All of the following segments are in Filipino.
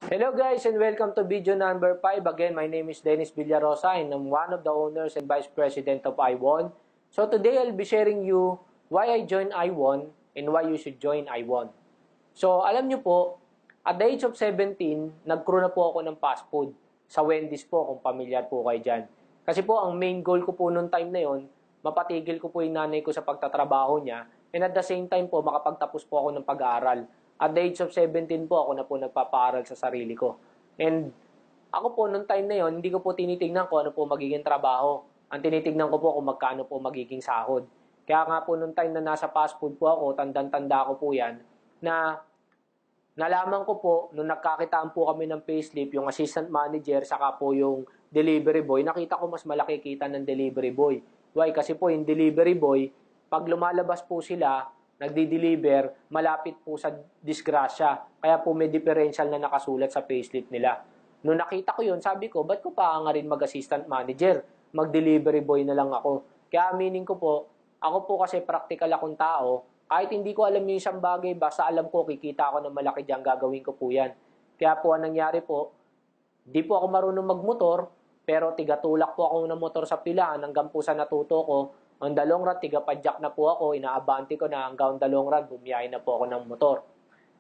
Hello guys and welcome to video number 5. Again, my name is Dennis Villarosa and I'm one of the owners and vice president of iWon. So today I'll be sharing you why I joined iWon and why you should join iWon. So alam nyo po, at the age of 17, nag-crew na po ako ng fast food. Sa Wendy's po, kung pamilyar po kayo dyan. Kasi po, ang main goal ko po noong time na yon, mapatigil ko po yung nanay ko sa pagtatrabaho niya and at the same time po, makapagtapos po ako ng pag-aaral. At the age of 17 po, ako na po nagpapaaral sa sarili ko. And ako po, noong time na yon, hindi ko po tinitingnan kung ano po magiging trabaho. Ang tinitingnan ko po kung magkano po magiging sahod. Kaya nga po, noong time na nasa fast food po ako, tandang-tanda ko po yan, na nalaman ko po, nung nagkakitaan po kami ng payslip, yung assistant manager, saka po yung delivery boy, nakita ko mas malaki kita ng delivery boy. Why? Kasi po yung delivery boy, pag lumalabas po sila, nagdi-deliver, malapit po sa disgrasya. Kaya po may differential na nakasulat sa payslip nila. Nung nakita ko yun, sabi ko, ba't ko pa nga rin mag-assistant manager? Mag-delivery boy na lang ako. Kaya meaning ko po, ako po kasi practical akong tao, kahit hindi ko alam yung isang bagay, basta alam ko, kikita ako ng malaki dyan, gagawin ko po yan. Kaya po, anong nangyari po, di po ako marunong magmotor, pero tigatulak po ako ng motor sa pilahan hanggang po sa natuto ko. On the long run, tigapadyak na po ako, inaabante ko na hanggang on the long run, bumiyahe na po ako ng motor.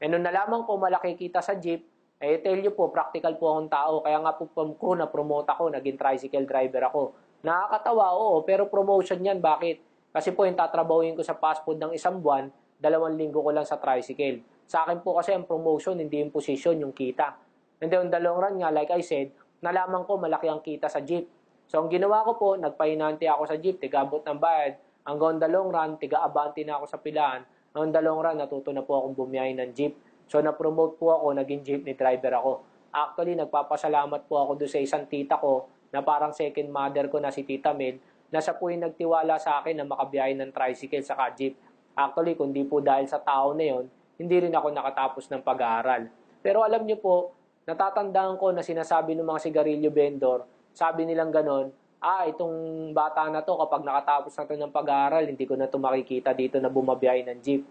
And nung nalaman ko malaki kita sa jeep, tell you po, practical po akong tao. Kaya nga po ko na-promote ako, naging tricycle driver ako. Nakakatawa, oo, pero promotion yan. Bakit? Kasi po yung tatrabahuin ko sa fast food ng isang buwan, 2 linggo ko lang sa tricycle. Sa akin po kasi ang promotion, hindi yung position, yung kita. And then on the long run nga, like I said, nalaman ko malaki ang kita sa jeep. So, ang ginawa ko po, nagpahinante ako sa jeep, tiga-abot ng bayad. Hanggang on the long run, tiga-abante na ako sa pilaan. On the long run, natuto na po akong bumiyahe ng jeep. So, na-promote po ako, naging jeepney driver ako. Actually, nagpapasalamat po ako doon sa isang tita ko, na parang second mother ko na si Tita Mel, na siya po yung nagtiwala sa akin na makabiyahe ng tricycle sa jeep. Actually, kundi po dahil sa tao na yon, hindi rin ako nakatapos ng pag-aaral. Pero alam niyo po, natatandaan ko na sinasabi ng mga sigarilyo vendor, sabi nilang ganon, itong bata na to kapag nakatapos na to ng pag-aaral, hindi ko na to makikita dito na bumabiyahe ng jeep.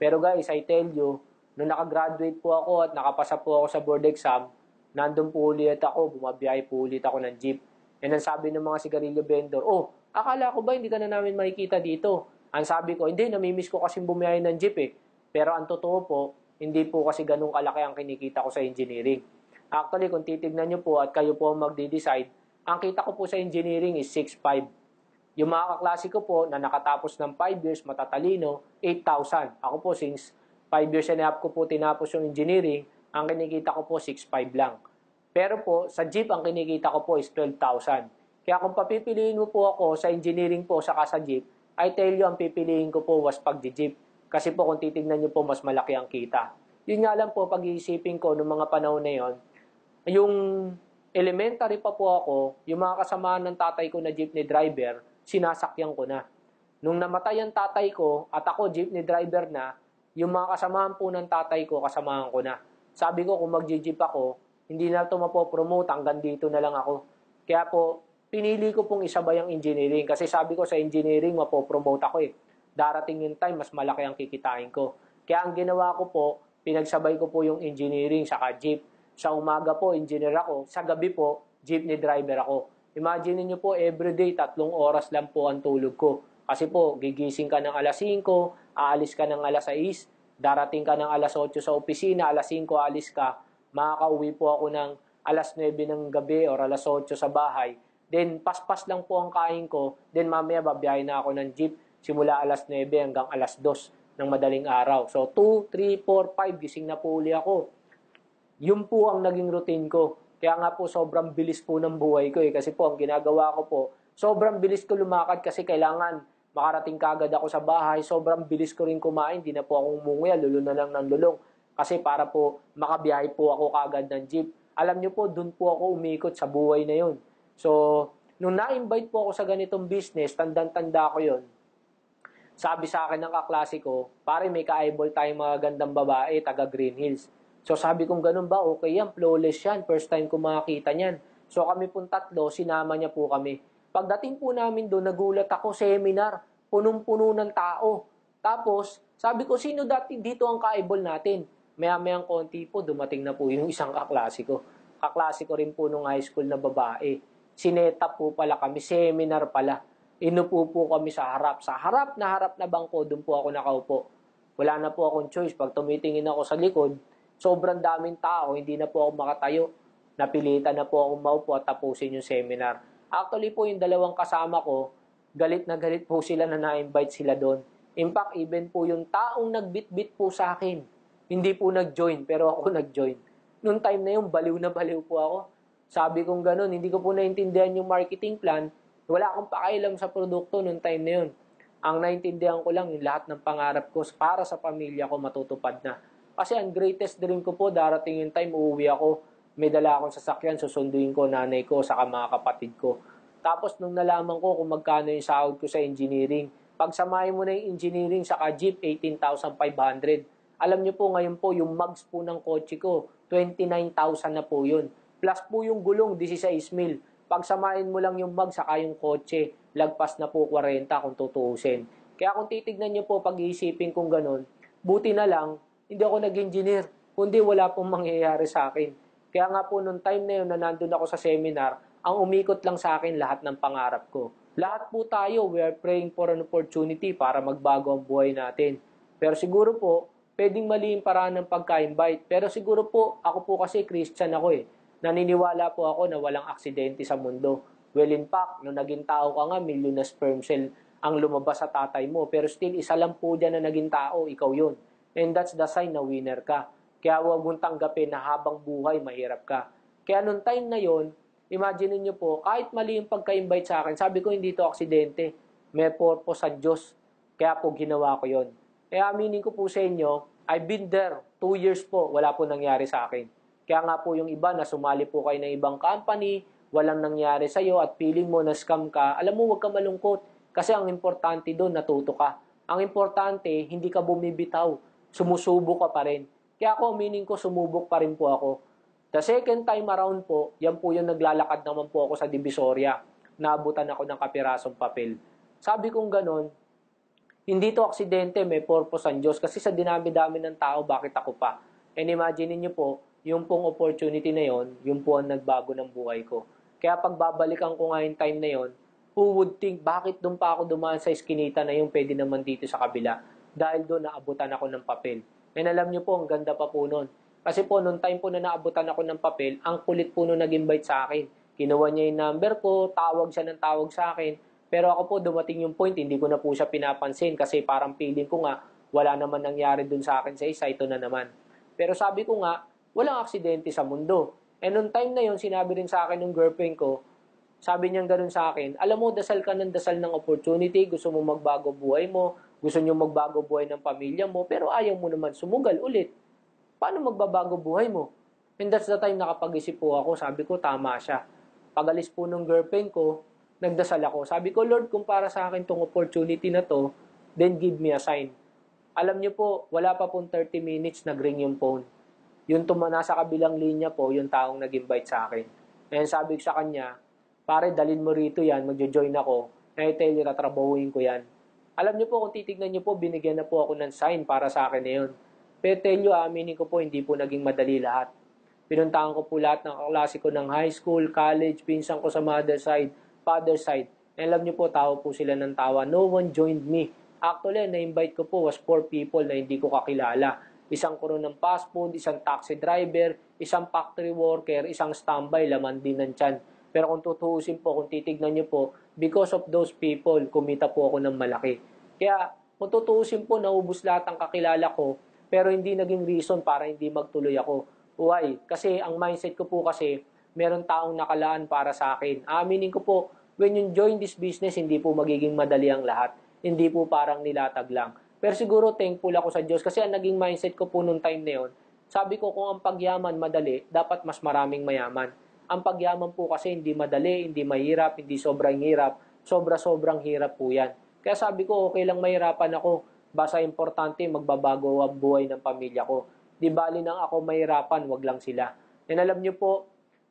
Pero guys, I tell you, nung nakagraduate po ako at nakapasa po ako sa board exam, nandun po ulit ako, bumabiyahe po ulit ako ng jeep. And ang sabi ng mga sigarilyo vendor, akala ko ba hindi ka na namin makikita dito? Ang sabi ko, hindi, namimiss ko kasi bumiyahe ng jeep eh. Pero ang totoo po, hindi po kasi ganun kalaki ang kinikita ko sa engineering. Actually, kung titignan nyo po at kayo po magde-decide, ang kita ko po sa engineering is 6.5. Yung mga kaklase ko po na nakatapos ng 5 years, matatalino, 8,000. Ako po, since 5 years and a half ko po tinapos yung engineering, ang kinikita ko po 6.5 lang. Pero po, sa jeep, ang kinikita ko po is 12,000. Kaya kung papipiliin mo po ako sa engineering po saka sa jeep, I tell you, ang pipiliin ko po was pag-jeep. Kasi po, kung titignan nyo po, mas malaki ang kita. Yun nga lang po, pag-iisipin ko noong mga panahon na yon, yung elementary pa po ako, yung mga kasamahan ng tatay ko na jeepney driver, sinasakyan ko na. Nung namatay ang tatay ko at ako jeepney driver na, yung mga kasamahan po ng tatay ko, kasamahan ko na. Sabi ko, kung mag-jeep ako, hindi na ito mapopromote, hanggang dito na lang ako. Kaya po, pinili ko pong isabay ang engineering. Kasi sabi ko sa engineering, mapopromote ako eh. Darating yung time, mas malaki ang kikitain ko. Kaya ang ginawa ko po, pinagsabay ko po yung engineering saka jeep. Sa umaga po, engineer ako. Sa gabi po, jeepney driver ako. Imagine niyo po, everyday, 3 oras lang po ang tulog ko. Kasi po, gigising ka ng alas 5, aalis ka ng alas 6, darating ka ng alas 8 sa opisina, alas 5 aalis ka, makakauwi po ako ng alas 9 ng gabi or alas 8 sa bahay. Then, paspas lang po ang kain ko. Then, mamaya, babiyahin na ako ng jeep simula alas 9 hanggang alas 2 ng madaling araw. So, 2, 3, 4, 5, gising na po uli ako. Yun po ang naging routine ko. Kaya nga po sobrang bilis po ng buhay ko eh. Kasi po ang ginagawa ko po, sobrang bilis ko lumakad kasi kailangan makarating kagad ako sa bahay. Sobrang bilis ko rin kumain. Di na po akong umunguya, lulong na lang ng lulong. Kasi para po makabiyahe po ako kagad ng jeep. Alam nyo po, dun po ako umikot sa buhay na yun. So, nung na-invite po ako sa ganitong business, tandang-tanda ko yun. Sabi sa akin ng kaklase ko, pare may ka-eyeball tayong mga gandang babae, taga Green Hills. So sabi kong ganun ba, okay yan, flawless yan, first time ko makakita niyan. So kami pong tatlo, sinama niya po kami. Pagdating po namin doon, nagulat ako, seminar, punong-puno ng tao. Tapos, sabi ko, sino dati dito ang ka-eyeball natin? Maya-mayang konti po, dumating na po yung isang kaklase ko. Kaklase ko rin po nung high school na babae. Sinetap po pala kami, seminar pala. Inupo po kami sa harap. Sa harap na bangko, doon po ako nakaupo. Wala na po akong choice. Pag tumitingin ako sa likod, sobrang daming tao, hindi na po ako makatayo. Napilitan na po akong maupo at tapusin yung seminar. Actually po, yung dalawang kasama ko, galit na galit po sila na na-invite sila doon. In fact, even po yung taong nagbitbit po sa akin, hindi po nag-join, pero ako nag-join. Noong time na yun, baliw na baliw po ako. Sabi kong ganun, hindi ko po naintindihan yung marketing plan. Wala akong pakailam sa produkto noong time na yun. Ang naintindihan ko lang yung lahat ng pangarap ko para sa pamilya ko matutupad na. Kasi ang greatest dream ko po, darating yung time, uuwi ako, may dala akong sasakyan, susunduin ko nanay ko, saka mga kapatid ko. Tapos nung nalaman ko kung magkano yung sahod ko sa engineering, pagsamahin mo na yung engineering sa jeep, 18,500. Alam nyo po, ngayon po, yung mugs po ng kotse ko, 29,000 na po yun. Plus po yung gulong, 16,000. Pagsamahin mo lang yung mag saka yung kotse, lagpas na po 40 kung tutuusin. Kaya kung titignan nyo po, pag-iisipin kong ganun, buti na lang, hindi ako nag-engineer, kundi wala pong mangyayari sa akin. Kaya nga po nung time na yun na nandun ako sa seminar, ang umikot lang sa akin lahat ng pangarap ko. Lahat po tayo, we are praying for an opportunity para magbago ang buhay natin. Pero siguro po, pwedeng mali yung paraan ng pagka-invite. Pero siguro po, ako po kasi Christian ako eh. Naniniwala po ako na walang aksidente sa mundo. Well, in fact, nung naging tao ka nga, million na sperm cell ang lumabas sa tatay mo. Pero still, isa lang po dyan na naging tao, ikaw yun. And that's the sign na winner ka. Kaya huwag mong tanggapin na habang buhay, mahirap ka. Kaya nung time na yon, imagine niyo po, kahit mali yung pagka-invite sa akin, sabi ko hindi to aksidente. May purpose sa Diyos. Kaya po ginawa ko yon. Kaya aminin ko po sa inyo, I've been there 2 years po, wala po nangyari sa akin. Kaya nga po yung iba na sumali po kayo ng ibang company, walang nangyari sa'yo at feeling mo na scam ka, alam mo huwag ka malungkot. Kasi ang importante doon, natuto ka. Ang importante, hindi ka bumibitaw. Sumusubok ka pa rin. Kaya ako, meaning ko, sumubok pa rin po ako. The second time around po, yan po yung naglalakad naman po ako sa Divisoria. Naabutan ako ng kapirasong papel. Sabi kong ganon, hindi to aksidente, may purpose ang Diyos. Kasi sa dinami-dami ng tao, bakit ako pa? And imagine niyo po, yung pong opportunity na yon, yung po ang nagbago ng buhay ko. Kaya pagbabalikan ko nga yung time na yon, who would think, bakit doon pa ako dumaan sa eskinita na yung pwede naman dito sa kabila? Dahil doon naabutan ako ng papel. And alam niyo po, ang ganda pa po nun. Kasi po, nung time po na naabutan ako ng papel, ang kulit po nung nag-invite sa akin. Kinuha niya yung number ko, tawag siya ng tawag sa akin. Pero ako po, dumating yung point, hindi ko na po siya pinapansin kasi parang feeling ko nga, wala naman nangyari dun sa akin sa isa, ito na naman. Pero sabi ko nga, walang aksidente sa mundo. And nung time na yon, sinabi rin sa akin ng girlfriend ko, sabi niyang ganun sa akin, alam mo, dasal ka ng dasal ng opportunity, gusto mo magbago buhay mo, gusto niyo magbago buhay ng pamilya mo, pero ayaw mo naman sumugal ulit. Paano magbabago buhay mo? And that's the time nakapag-isip po ako, sabi ko, tama siya. Pag-alis po ng girlfriend ko, nagdasal ako. Sabi ko, Lord, kung para sa akin tong opportunity na to, then give me a sign. Alam niyo po, wala pa pong 30 minutes nag-ring yung phone. Yung nasa kabilang linya po, yung taong nag-invite sa akin. And sabi ko sa kanya, pare, dalin mo rito yan, magjo-join ako. I tell you, tatrabahuin ko yan. Alam niyo po, kung titignan niyo po, binigyan na po ako ng sign para sa akin na yun. Pero tell you, aminin ko po, hindi po naging madali lahat. Pinuntahan ko po lahat ng kaklase ko ng high school, college, pinsan ko sa mother side, father side. And alam niyo po, tawa po sila ng tawa. No one joined me. Actually, na-invite ko po was 4 people na hindi ko kakilala. Isang crew ng fast food, isang taxi driver, isang factory worker, isang standby, laman din ng tiyan. Pero kung tutuusin po, kung titignan niyo po, because of those people, kumita po ako ng malaki. Kaya, kung tutuusin po, naubos lahat ang kakilala ko, pero hindi naging reason para hindi magtuloy ako. Why? Kasi ang mindset ko po kasi, meron taong nakalaan para sa akin. Aminin ko po, when you join this business, hindi po magiging madali ang lahat. Hindi po parang nilatag lang. Pero siguro thankful ako sa Diyos kasi ang naging mindset ko po nung time na yun, sabi ko kung ang pagyaman madali, dapat mas maraming mayaman. Ang pagyaman po kasi hindi madali, hindi mahirap, hindi sobrang hirap, sobra-sobrang hirap po yan. Kaya sabi ko okay lang mahirapan ako, basta importante magbabago ang buhay ng pamilya ko. Di bali nang ako mahirapan, wag lang sila. And alam niyo po,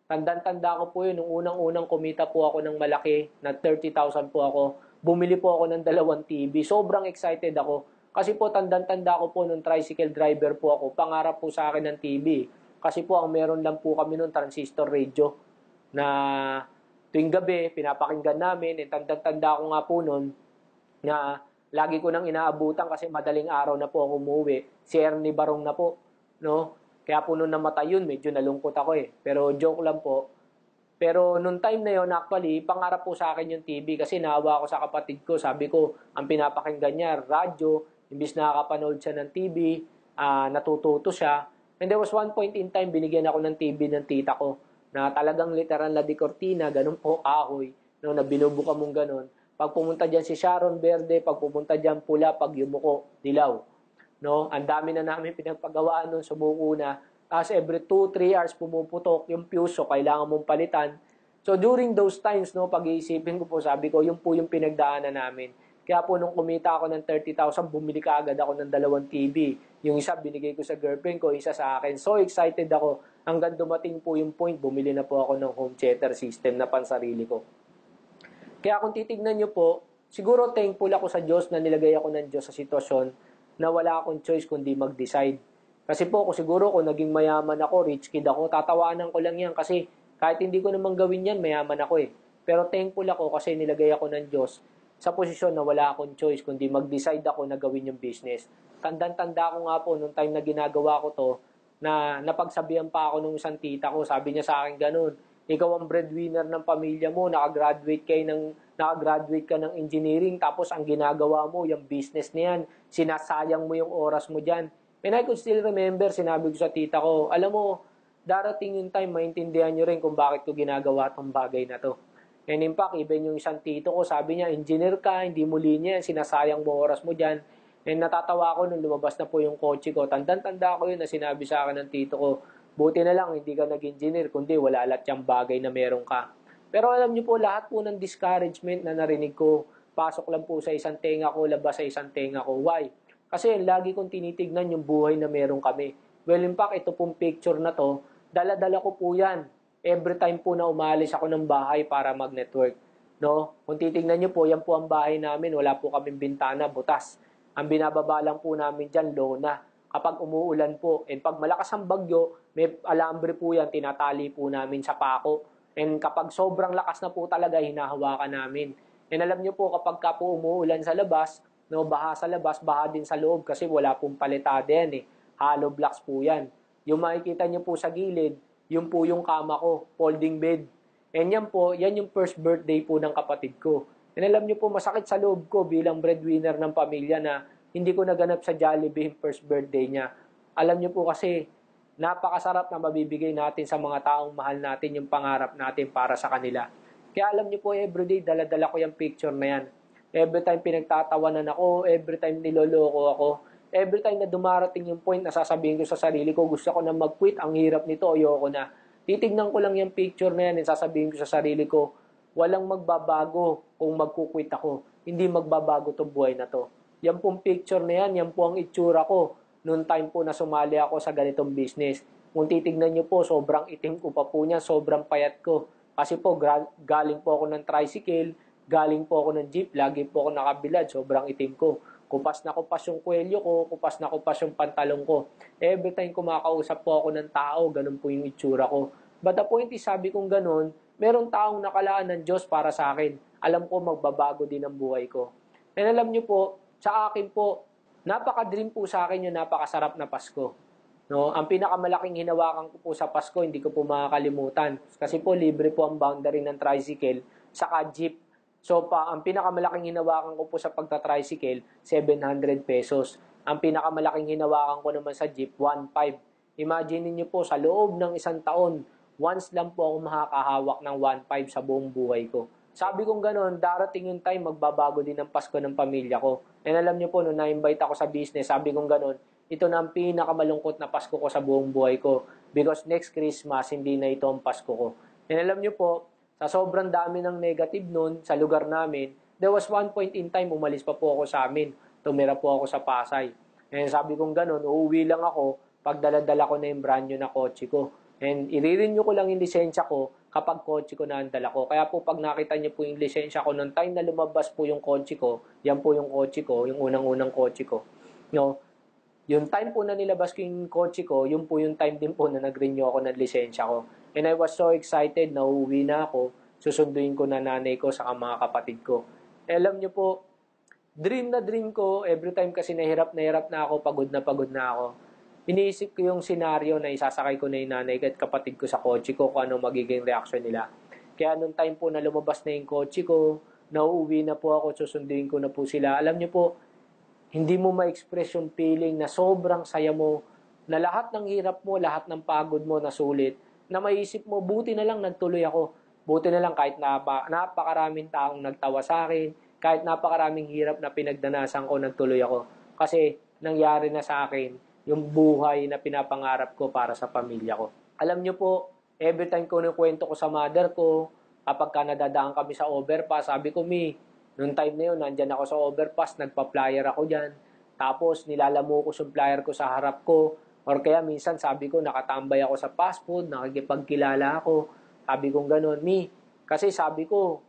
tandang-tanda ko po yun, nung unang-unang kumita po ako ng malaki, na 30,000 po ako, bumili po ako ng 2 TV. Sobrang excited ako. Kasi po, tandang-tanda ko po nung tricycle driver po ako, pangarap po sa akin ng TV. Kasi po, ang meron lang po kami nung transistor radio na tuwing gabi, pinapakinggan namin. Tandang-tanda ko nga po nun na lagi ko nang inaabutan kasi madaling araw na po ako umuwi. Si Ernie Barong na po, no? Kaya po nung namatay yun, medyo nalungkot ako eh. Pero joke lang po. Pero nung time na yun, actually, pangarap po sa akin yung TV kasi naawa ako sa kapatid ko. Sabi ko, ang pinapakinggan niya, radyo, imbis nakakapanood siya ng TV, natututo siya. And there was one point in time, binigyan ako ng TV ng tita ko na talagang literal na di cortina, ganun po, ahoy, no, na binubuka mong ganun. Pag pumunta dyan si Sharon Verde, pag pumunta dyan pula, pag yumuko, dilaw. No? Ang dami na namin pinagpagawaan nun, sumuko na. As every 2-3 hours pumuputok yung fuse, so kailangan mong palitan. So during those times, no, pag-iisipin ko po, sabi ko, yun po yung pinagdaanan namin. Kaya po nung kumita ako ng 30,000, bumili ka agad ako ng 2 TV. Yung isa binigay ko sa girlfriend ko, isa sa akin. So excited ako. Hanggang dumating po yung point, bumili na po ako ng home theater system na pansarili ko. Kaya kung titignan nyo po, siguro thankful ako sa Diyos na nilagay ako ng Diyos sa sitwasyon na wala akong choice kundi mag-decide. Kasi po, siguro kung naging mayaman ako, rich kid ako, tatawanan ko lang yan kasi kahit hindi ko naman gawin yan, mayaman ako eh. Pero thankful ako kasi nilagay ako ng Diyos sa posisyon na wala akong choice kundi mag-decide ako na gawin yung business. Tandang-tanda ko nga po nung time na ginagawa ko to, na napagsabihan pa ako nung isang tita ko, sabi niya sa akin ganun, ikaw ang breadwinner ng pamilya mo, nakagraduate ka ng engineering, tapos ang ginagawa mo, yung business na yan, sinasayang mo yung oras mo dyan. And I could still remember, sinabi ko sa tita ko, alam mo, darating yung time, maintindihan nyo rin kung bakit ko ginagawa tong bagay na to. And in fact, even yung isang tito ko, sabi niya, engineer ka, hindi mo linya, sinasayang mo oras mo dyan. And natatawa ko nung lumabas na po yung kotse ko. Tanda ko yun na sinabi sa akin ng tito ko, buti na lang, hindi ka nag-engineer, kundi wala lahat yung bagay na meron ka. Pero alam niyo po, lahat po ng discouragement na narinig ko, pasok lang po sa isang tenga ko, labas sa isang tenga ko. Why? Kasi lagi kong tinitignan yung buhay na meron kami. Well, in fact, ito pong picture na to, dala-dala ko po yan. Every time po na umalis ako ng bahay para mag-network. No? Kung titignan nyo po, yan po ang bahay namin. Wala po kaming bintana, butas. Ang binababa lang po namin dyan, lona. Kapag umuulan po, and pag malakas ang bagyo, may alambre po yan, tinatali po namin sa pako. And kapag sobrang lakas na po talaga, hinahawakan namin. And alam nyo po, kapag ka po umuulan sa labas, no, baha sa labas, baha din sa loob kasi wala pong palitada yan eh. Hollow blocks po yan. Yung makikita nyo po sa gilid, yun po yung kama ko, folding bed. And yan po, yan yung first birthday po ng kapatid ko. And alam nyo po, masakit sa loob ko bilang breadwinner ng pamilya na hindi ko naganap sa Jollibee yung first birthday niya. Alam nyo po kasi, napakasarap na mabibigay natin sa mga taong mahal natin yung pangarap natin para sa kanila. Kaya alam nyo po, everyday, dala-dala ko yung picture na yan. Every time pinagtatawanan ako, every time niloloko ako, every time na dumarating yung point na sasabihin ko sa sarili ko, gusto ko na mag-quit, ang hirap nito, ayoko na. Titignan ko lang yung picture na yan, sasabihin ko sa sarili ko, walang magbabago kung magkukwit ako. Hindi magbabago tong buhay na to. Yan pong picture na yan, yan po ang itsura ko noong time po na sumali ako sa ganitong business. Kung titignan nyo po, sobrang itim ko pa po niya, sobrang payat ko. Kasi po, galing po ako ng tricycle, galing po ako ng jeep, lagi po ako nakabilad, sobrang itim ko. Kupas na kupas yung kwelyo ko, kupas na kupas yung pantalong ko. Every time kumakausap po ako ng tao, ganun po yung itsura ko. But the point is, sabi kong ganun, merong taong nakalaan ng Diyos para sa akin. Alam ko magbabago din ang buhay ko. And alam nyo po, sa akin po, napaka-dream po sa akin yung napakasarap na Pasko. No, ang pinakamalaking hinawakan ko po sa Pasko, hindi ko po makakalimutan. Kasi po, libre po ang boundary ng tricycle, saka jeep. So, ang pinakamalaking hinawakan ko po sa pagta-tricycle, 700 pesos. Ang pinakamalaking hinawakan ko naman sa jeep, 1.5. Imagine niyo po, sa loob ng isang taon, once lang po ako makakahawak ng 1.5 sa buong buhay ko. Sabi kong gano'n, darating yung time, magbabago din ang Pasko ng pamilya ko. And alam niyo po, nung na-invite ako sa business, sabi kong gano'n, ito na ang pinakamalungkot na Pasko ko sa buong buhay ko. Because next Christmas, hindi na ito ang Pasko ko. And alam niyo po, sa sobrang dami ng negative nun sa lugar namin, there was one point in time, umalis pa po ako sa amin. Tumira po ako sa Pasay. And sabi kong gano'n, uuwi lang ako pag dala-dala ko na yung brand new na kotse ko. And i-renew ko lang yung lisensya ko kapag kotse ko na ang dala ko. Kaya po pag nakita niyo po yung lisensya ko, nung time na lumabas po yung kotse ko, yan po yung kotse ko, yung unang-unang kotse ko. No? Yung time po na nilabas ko yung kotse ko, yun po yung time din po na nag-renew ako ng lisensya ko. And I was so excited na uuwi na ako, susunduin ko na nanay ko sa mga kapatid ko. Alam nyo po, dream na dream ko, every time kasi nahirap na ako, pagod na ako. Iniisip ko yung senaryo na isasakay ko na yung nanay at kapatid ko sa kotse ko kung ano magiging reaction nila. Kaya nung time po na lumabas na yung kotse ko, nauuwi na po ako, susunduin ko na po sila. Alam niyo po, hindi mo ma-express yung feeling na sobrang saya mo, na lahat ng hirap mo, lahat ng pagod mo nasulit, na maisip mo, buti na lang nagtuloy ako. Buti na lang kahit napakaraming taong nagtawa sa akin, kahit napakaraming hirap na pinagdanasan ko, nagtuloy ako. Kasi nangyari na sa akin yung buhay na pinapangarap ko para sa pamilya ko. Alam nyo po, every time ko kwento ko sa mother ko, kapag ka nadadaan kami sa overpass, sabi ko, Mi, noong time na yun, nandyan ako sa overpass, nagpa-flyer ako dyan. Tapos, nilalamo ko yung flyer ko sa harap ko. Or kaya minsan, sabi ko, nakatambay ako sa fast food, nakikipagkilala ako. Sabi ko gano'n, Mi, kasi sabi ko,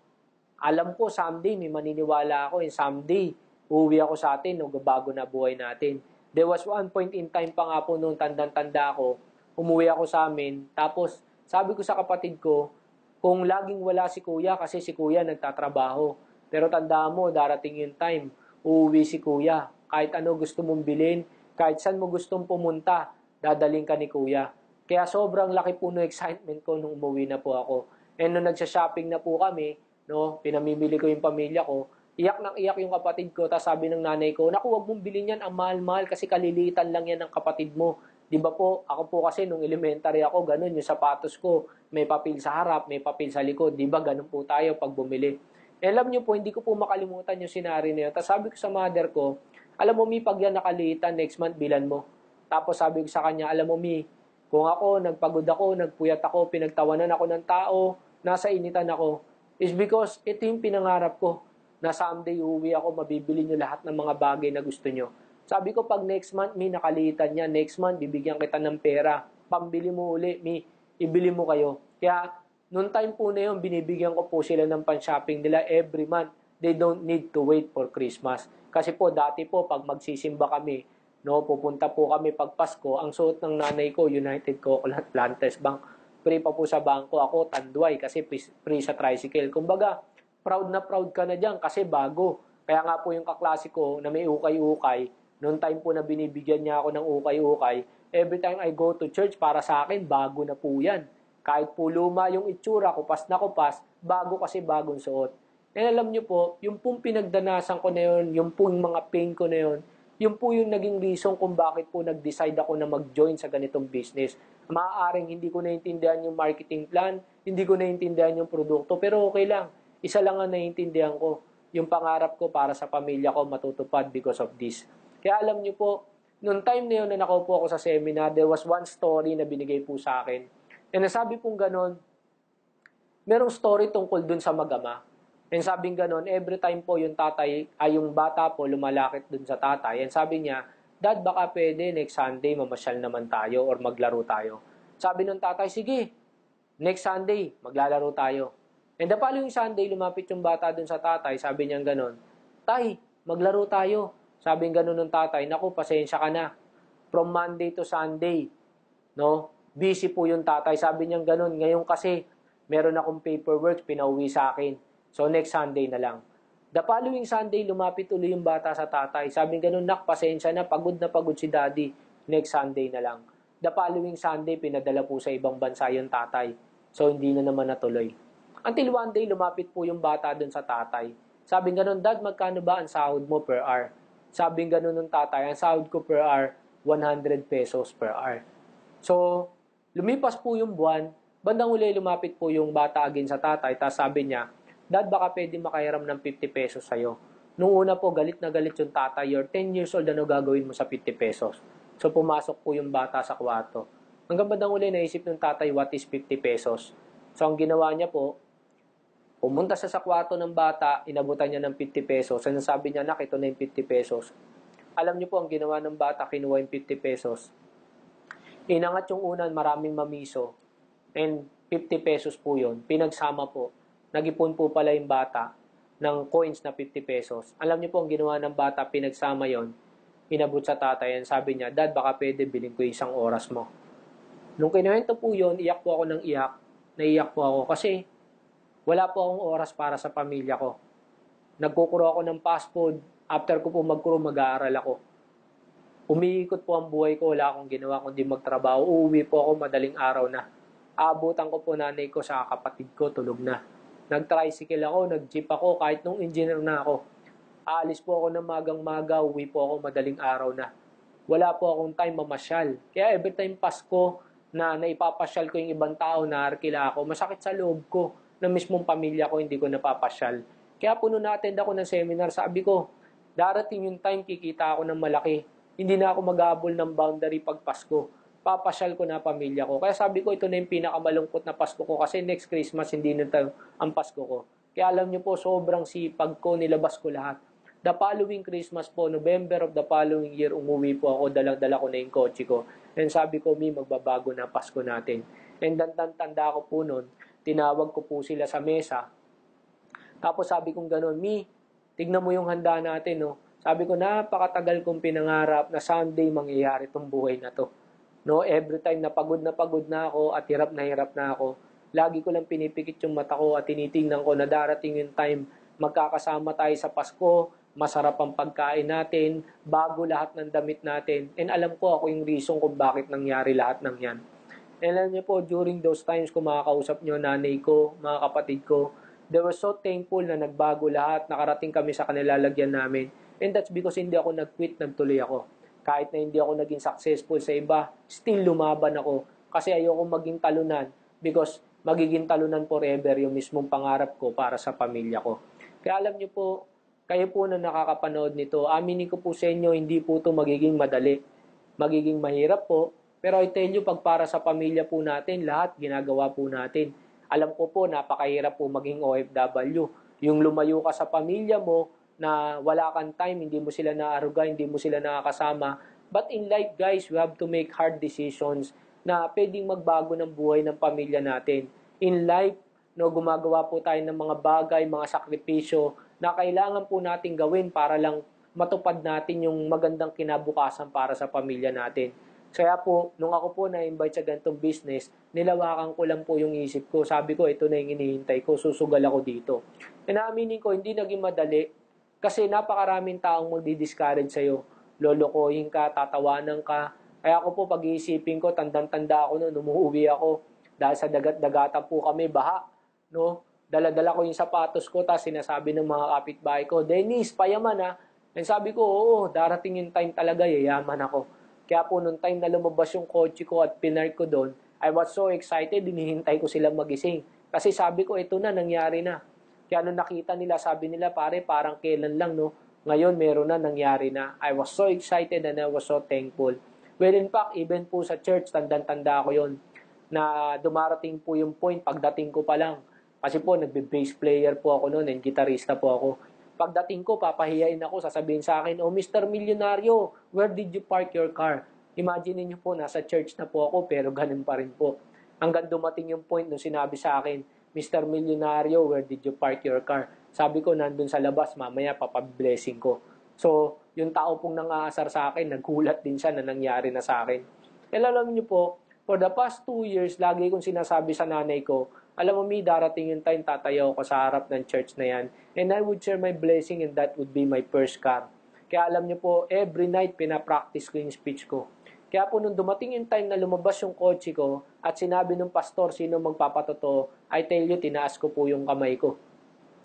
alam ko someday, may maniniwala ako, someday, uuwi ako sa atin, bago na buhay natin. There was one point in time pa nga po nung tandang-tanda ako, umuwi ako sa amin, tapos sabi ko sa kapatid ko, kung laging wala si kuya, kasi si kuya nagtatrabaho, pero tandaan mo, darating yung time, uuwi si kuya, kahit ano gusto mong bilhin, kahit saan mo gustong pumunta, dadaling ka ni kuya. Kaya sobrang laki po ng excitement ko nung umuwi na po ako. And nung nagsha-shopping na po kami, no, pinamimili ko yung pamilya ko, iyak nang iyak yung kapatid ko, tapos sabi ng nanay ko, naku, wag mong bilhin yan, ang mahal-mahal kasi kalilitan lang yan ng kapatid mo. Di ba po, ako po kasi nung elementary ako, ganun, yung sapatos ko, may papel sa harap, may papel sa likod. Di ba, ganun po tayo pag bumili. Alam nyo po, hindi ko po makalimutan yung senaryo na yun. Tapos sabi ko sa mother ko, alam mo, Mi, pag yan nakalitan, next month, bilan mo. Tapos sabi ko sa kanya, alam mo, Mi, kung ako, nagpagod ako, nagpuyat ako, pinagtawanan ako ng tao, nasa initan ako, is because ito yung pinangarap ko na someday uwi ako, mabibili nyo lahat ng mga bagay na gusto nyo. Sabi ko, pag next month, Mi, nakalitan niya, next month, bibigyan kita ng pera, pambili mo uli, Mi, ibili mo kayo. Kaya, noong time po na yun, binibigyan ko po sila ng pan-shopping nila every month. They don't need to wait for Christmas. Kasi po, dati po, pag magsisimba kami, no, pupunta po kami pag Pasko, ang suot ng nanay ko, United Coconut Planters Bank. Free pa po sa bangko ako, Tanduay, kasi free sa tricycle. Kumbaga, proud na proud ka na dyan kasi bago. Kaya nga po yung kaklase ko na may ukay-ukay, noong time po na binibigyan niya ako ng ukay-ukay, every time I go to church, para sa akin, bago na po yan. Kahit po luma yung itsura, kupas na kupas, bago kasi bagong suot. And alam nyo po, yung pong pinagdanasan ko na yun, yung pong mga pain ko na yun, yung po yung naging reason kung bakit po nag-decide ako na mag-join sa ganitong business. Maaaring hindi ko naintindihan yung marketing plan, hindi ko naintindihan yung produkto, pero okay lang. Isa lang ang naiintindihan ko, yung pangarap ko para sa pamilya ko matutupad because of this. Kaya alam niyo po, noong time na yun na nakaupo ako sa seminar, there was one story na binigay po sa akin. And nasabi pong ganon, merong story tungkol dun sa mag-ama. And sabing ganon, every time po yung tatay, ay yung bata po lumalakit dun sa tatay. And sabi niya, Dad, baka pwede next Sunday mamasyal naman tayo or maglaro tayo. Sabi ng tatay, sige, next Sunday maglalaro tayo. And the following Sunday, lumapit yung bata dun sa tatay, sabi niya ganon, Tay, maglaro tayo. Sabi ng ganon ng tatay, naku, pasensya ka na. From Monday to Sunday, no? Busy po yung tatay. Sabi niya ganon, ngayon kasi, meron akong paperwork, pinauwi sa akin. So, next Sunday na lang. The following Sunday, lumapit ulit yung bata sa tatay. Sabi ng ganon, nak, pasensya na pagod si daddy. Next Sunday na lang. The following Sunday, pinadala po sa ibang bansa yung tatay. So, hindi na naman natuloy. Until one day, lumapit po yung bata dun sa tatay. Sabi ganon, Dad, magkano ba ang sahod mo per hour? Sabi ganon ng tatay, ang sahod ko per hour, 100 pesos per hour. So, lumipas po yung buwan, bandang uli lumapit po yung bata again sa tatay, tapos sabi niya, Dad, baka pwede makahiram ng 50 pesos sa'yo. Nung una po, galit na galit yung tatay, you're 10 years old, ano gagawin mo sa 50 pesos? So, pumasok po yung bata sa kwarto. Hanggang bandang uli, naisip ng tatay, what is 50 pesos? So, ang ginawa niya po, pumunta siya sa kwarto ng bata, inabutan niya ng 50 pesos. Ano sabi niya, nak, ito na yung 50 pesos. Alam niyo po, ang ginawa ng bata, kinuha yung 50 pesos. Inangat yung unan, maraming mamiso. And 50 pesos po yun. Pinagsama po. Nag-ipon po pala yung bata ng coins na 50 pesos. Alam niyo po, ang ginawa ng bata, pinagsama yon, inabot sa tatay yan. Sabi niya, Dad, baka pwede bilhin ko 1 oras mo. Nung kinuwento po yun, iyak po ako ng iyak. Naiyak po ako kasi wala po akong oras para sa pamilya ko. Nagkukuro ako ng fast food. After ko po magkuro, mag-aaral ako. Umiikot po ang buhay ko. Wala akong ginawa kundi magtrabaho. Uuwi po ako madaling araw na. Aabutan ko po nanay ko sa kapatid ko. Tulog na. Nag-tricycle ako, nag-jeep ako. Kahit nung engineer na ako. Aalis po ako ng magang-maga. Uwi po ako madaling araw na. Wala po akong time mamasyal. Kaya every time Pasko na naipapasyal ko yung ibang tao, naarkila ako, masakit sa loob ko na mismong pamilya ko hindi ko napapasyal. Kaya po nung na-attend ako ng seminar, sabi ko, darating yung time kikita ako ng malaki. Hindi na ako mag-aabol ng boundary pag Pasko. Papasyal ko na pamilya ko. Kaya sabi ko, ito na yung pinakamalungkot na Pasko ko kasi next Christmas hindi na ang Pasko ko. Kaya alam niyo po, sobrang sipag ko, nilabas ko lahat. The following Christmas po, November of the following year, umuwi po ako, dalang-dala ko na yung kotse ko. And sabi ko, magbabago na Pasko natin. And tanda ko po noon, tinawag ko po sila sa mesa. Tapos sabi kong gano'n, tignan mo yung handa natin, no? Sabi ko, napakatagal kong pinangarap na someday mangyayari itong buhay na to. No, every time na pagod na ako at hirap na ako, lagi ko lang pinipikit yung mata ko at tinitingnan ko na darating yung time, magkakasama tayo sa Pasko, masarap ang pagkain natin, bago lahat ng damit natin. And alam ko ako yung reason kung bakit nangyari lahat ng yan. And alam niyo po, during those times kung makakausap niyo nanay ko, mga kapatid ko, they were so thankful na nagbago lahat, nakarating kami sa kanilalagyan namin. And that's because hindi ako nag-quit, nagtuloy ako. Kahit na hindi ako naging successful sa iba, still lumaban ako. Kasi ayoko maging talunan because magiging talunan forever yung mismong pangarap ko para sa pamilya ko. Kaya alam niyo po, kayo po na nakakapanood nito, aminin ko po sa inyo, hindi po ito magiging madali. Magiging mahirap po. Pero I tell you, pag para sa pamilya po natin, lahat ginagawa po natin. Alam ko po, napakahirap po maging OFW. Yung lumayo ka sa pamilya mo, na wala kang time, hindi mo sila naaruga, hindi mo sila nakakasama. But in life, guys, we have to make hard decisions na pwedeng magbago ng buhay ng pamilya natin. In life, no, gumagawa po tayo ng mga bagay, mga sakripisyo na kailangan po natin gawin para lang matupad natin yung magandang kinabukasan para sa pamilya natin. Kaya po, nung ako po na-invite sa ganitong business, nilawakan ko lang po yung isip ko. Sabi ko, ito na yung inihintay ko, susugal ako dito. Inaaminin ko, hindi naging madali kasi napakaraming taong magdi-discourage sa'yo. Lolokohin ka, tatawanan ka. Kaya ako po, pag-iisipin ko, tandang-tanda ako noon, umuwi ako. Dahil sa dagat-dagatan po kami, baha. No? Dala-dala ko yung sapatos ko, tapos sinasabi ng mga kapitbahay ko, Dennis, payaman ha. And sabi ko, oo, darating yung time talaga, yayaman ako. Kaya po, nung time na lumabas yung kotse ko at pinark ko doon, I was so excited, hinihintay ko silang magising. Kasi sabi ko, ito na, nangyari na. Kaya nung nakita nila, sabi nila, pare, parang kailan lang, no? Ngayon, meron na, nangyari na. I was so excited and I was so thankful. Well, in fact, even po sa church, tandang-tanda ko yon na dumarating po yung point, pagdating ko pa lang. Kasi po, nagbe-bass player po ako noon and gitarista po ako. Pagdating ko, papahiyain ako, sasabihin sa akin, oh, Mr. Millionario, where did you park your car? Imagine niyo po, nasa church na po ako, pero ganun pa rin po. Hanggang dumating yung point nung sinabi sa akin, Mr. Millionario, where did you park your car? Sabi ko, nandun sa labas, mamaya papablessing ko. So, yung tao pong nangaasar sa akin, nagulat din siya na nangyari na sa akin. E alam niyo po, for the past 2 years, lagi kong sinasabi sa nanay ko, alam mo, darating yung time, tatayaw ko sa harap ng church na yan, and I would share my blessing and that would be my first car. Kaya alam niyo po, every night, pinapractice ko yung speech ko. Kaya po nung dumating yung time na lumabas yung kotse ko at sinabi ng pastor sino magpapatotoo, I tell you, tinaas ko po yung kamay ko.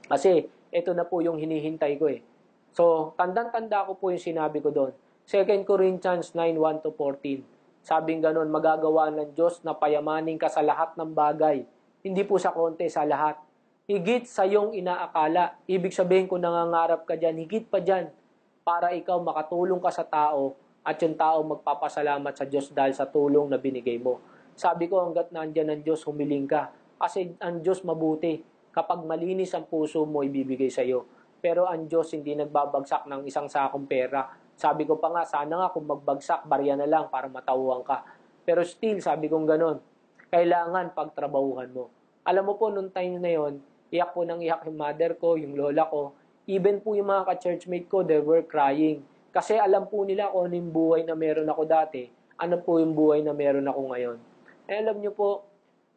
Kasi ito na po yung hinihintay ko eh. So, tandang-tanda ko po yung sinabi ko doon. 2 Corinthians 9:1-14. Sabing ganun, magagawa ng Diyos na payamanin ka sa lahat ng bagay. Hindi po sa konti, sa lahat. Higit sa iyong inaakala. Ibig sabihin kung nangangarap ka dyan, higit pa dyan para ikaw makatulong ka sa tao at yung tao magpapasalamat sa Diyos dahil sa tulong na binigay mo. Sabi ko, hanggat nandyan ang Diyos, humiling ka. Kasi ang Diyos mabuti. Kapag malinis ang puso mo, ibibigay sa iyo. Pero ang Diyos hindi nagbabagsak ng isang sakong pera. Sabi ko pa nga, sana nga kung magbagsak, barya na lang para matauhan ka. Pero still, sabi kong ganun, kailangan pagtrabahuhan mo. Alam mo po, nung time na yon, iyak po ng iyak yung mother ko, yung lola ko. Even po yung mga ka-churchmate ko, they were crying. Kasi alam po nila kung ano yung buhay na meron ako dati, ano po yung buhay na meron ako ngayon. Eh alam nyo po,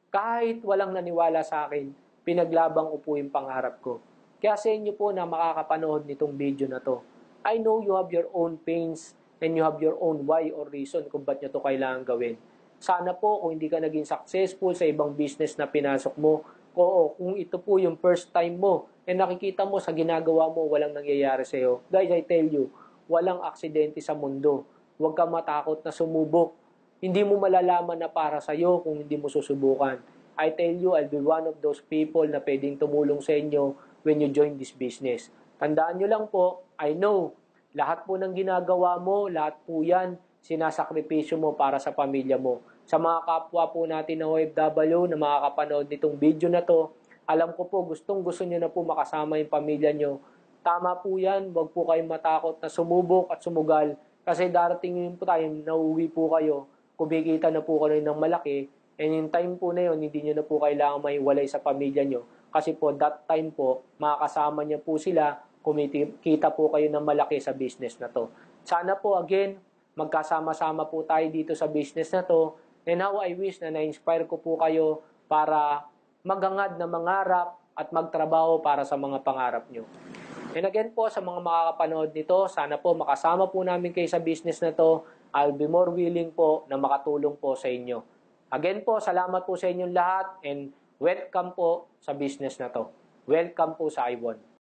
kahit walang naniwala sa akin, pinaglabang ko po yung pangarap ko. Kaya sa inyo po na makakapanood nitong video na to, I know you have your own pains and you have your own why or reason kung ba't nyo to kailangan gawin. Sana po kung hindi ka naging successful sa ibang business na pinasok mo, kung ito po yung first time mo, and nakikita mo sa ginagawa mo walang nangyayari sa iyo. Guys, I tell you, walang aksidente sa mundo. Huwag kang matakot na sumubok. Hindi mo malalaman na para sa iyo kung hindi mo susubukan. I tell you, I'll be one of those people na pwedeng tumulong sa inyo when you join this business. Tandaan nyo lang po, I know, lahat po ng ginagawa mo, lahat po yan, sinasakripisyo mo para sa pamilya mo. Sa mga kapwa po natin na OFW na makakapanood nitong video na to, alam ko po gustong-gusto nyo na po makasama yung pamilya nyo. Tama po yan, huwag po kayong matakot na sumubok at sumugal kasi darating yun po time na uuwi po kayo, kumikita na po kayo ng malaki, and yung time po na yun, hindi nyo na po kailangan maiwalay sa pamilya nyo. Kasi po that time po, makakasama nyo po sila, kumikita po kayo ng malaki sa business na to. Sana po again, magkasama-sama po tayo dito sa business na to. And how I wish na na-inspire ko po kayo para maghangad na mangarap at magtrabaho para sa mga pangarap nyo. And again po, sa mga makakapanood nito, sana po makasama po namin kayo sa business na to. I'll be more willing po na makatulong po sa inyo. Again po, salamat po sa inyong lahat and welcome po sa business na to. Welcome po sa iWon.